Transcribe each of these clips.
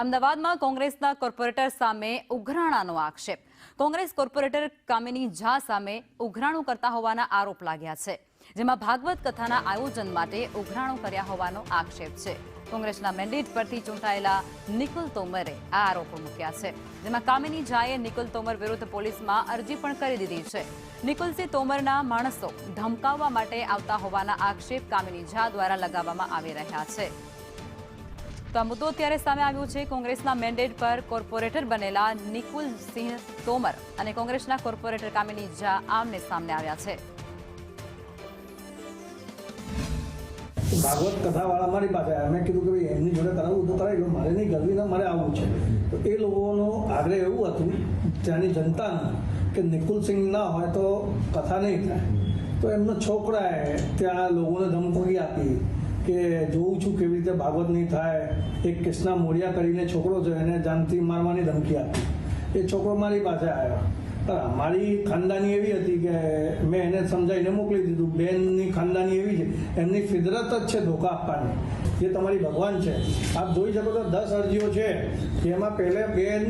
અમદાવાદમાં કોંગ્રેસના કોર્પોરેટર સામે ઉઘરાણાનો આક્ષેપ. કોંગ્રેસ કોર્પોરેટર કામિની ઝા સામે ઉઘરાણું કરતા હોવાના આરોપ લાગ્યા છે, જેમાં ભાગવત કથાના આયોજન માટે ઉઘરાણું કર્યા હોવાનો આક્ષેપ છે. કોંગ્રેસના મેન્ડેટ પરથી ચૂંટાયેલા નિકુલ તોમરે આ આરોપો મૂક્યા છે, જેમાં કામિની ઝાએ નિકુલ તોમર વિરુદ્ધ પોલીસમાં અરજી પણ કરી દીધી છે. નિકુલસિંહ તોમરના માણસો ધમકાવવા માટે આવતા હોવાના આક્ષેપ કામિની ઝા દ્વારા લગાવવામાં આવી રહ્યા છે. તો આ મુદ્દો અત્યારે સામે આવ્યો છે. કોંગ્રેસના મેન્ડેટ પર કોર્પોરેટર બનેલા નિકુલસિંહ તોમર અને કોંગ્રેસના કોર્પોરેટર કામિની ઝા આમને સામને આવ્યા છે. ભાગવત કથાવાળા મારી પાસે આવ્યા. મેં કીધું કે ભાઈ એમની જોડે કરાવવું તો કરાવી લો, મારે નહીં કરવી ને મારે આવવું છે. તો એ લોકોનો આગ્રહ એવું હતું ત્યાંની જનતાનું કે નિકુલસિંહ ના હોય તો કથા નહીં થાય. તો એમના છોકરાએ ત્યાં લોકોને ધમકી આપી કે જોઉં છું કેવી રીતે ભાગવત નહીં થાય. એક કૃષ્ણા મોડિયા કરીને છોકરો છે, એને જાનથી મારવાની ધમકી આપી. એ છોકરો મારી પાસે આવ્યો. મારી ખાનદાની એવી હતી કે મેં એને સમજાવીને મોકલી દીધું. બેનની ખાનદાની એવી છે, એમની ફિદરત જ છે ધોકા આપવાની, જે તમારી ભગવાન છે. આપ જોઈ શકો તો 10 અરજીઓ છે, જેમાં પહેલે બેન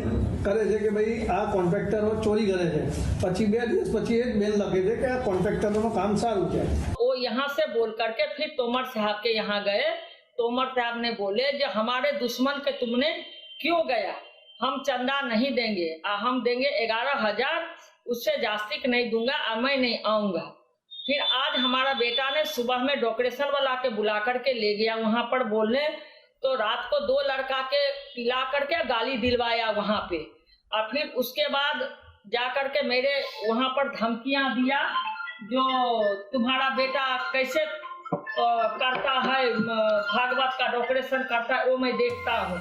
કરે છે કે ભાઈ આ કોન્ટ્રાક્ટરો ચોરી કરે છે, પછી 2 દિવસ પછી એક બેન લખે છે કે આ કોન્ટ્રાક્ટરોનું કામ સારું છે. वो यहाँ से बोल करके फिर तोमर साहब के यहाँ गए. तोमर साहब ने बोले जो हमारे दुश्मन के तुमने क्यों गया, हम चंदा नहीं देंगे, हम देंगे 11,000, उससे जास्ती नहीं दूंगा, मैं नहीं आऊंगा. फिर आज हमारा बेटा ने सुबह में डेकोरेशन वाला के बुला करके ले गया वहां पर बोलने. तो रात को 2 लड़का के पिला करके गाली दिलवाया वहां पे, और फिर उसके बाद जा करके मेरे वहां पर धमकियां दिया, जो तुम्हारा बेटा कैसे करता है भागवत का डेकोरेशन करता है वो मैं देखता हूँ.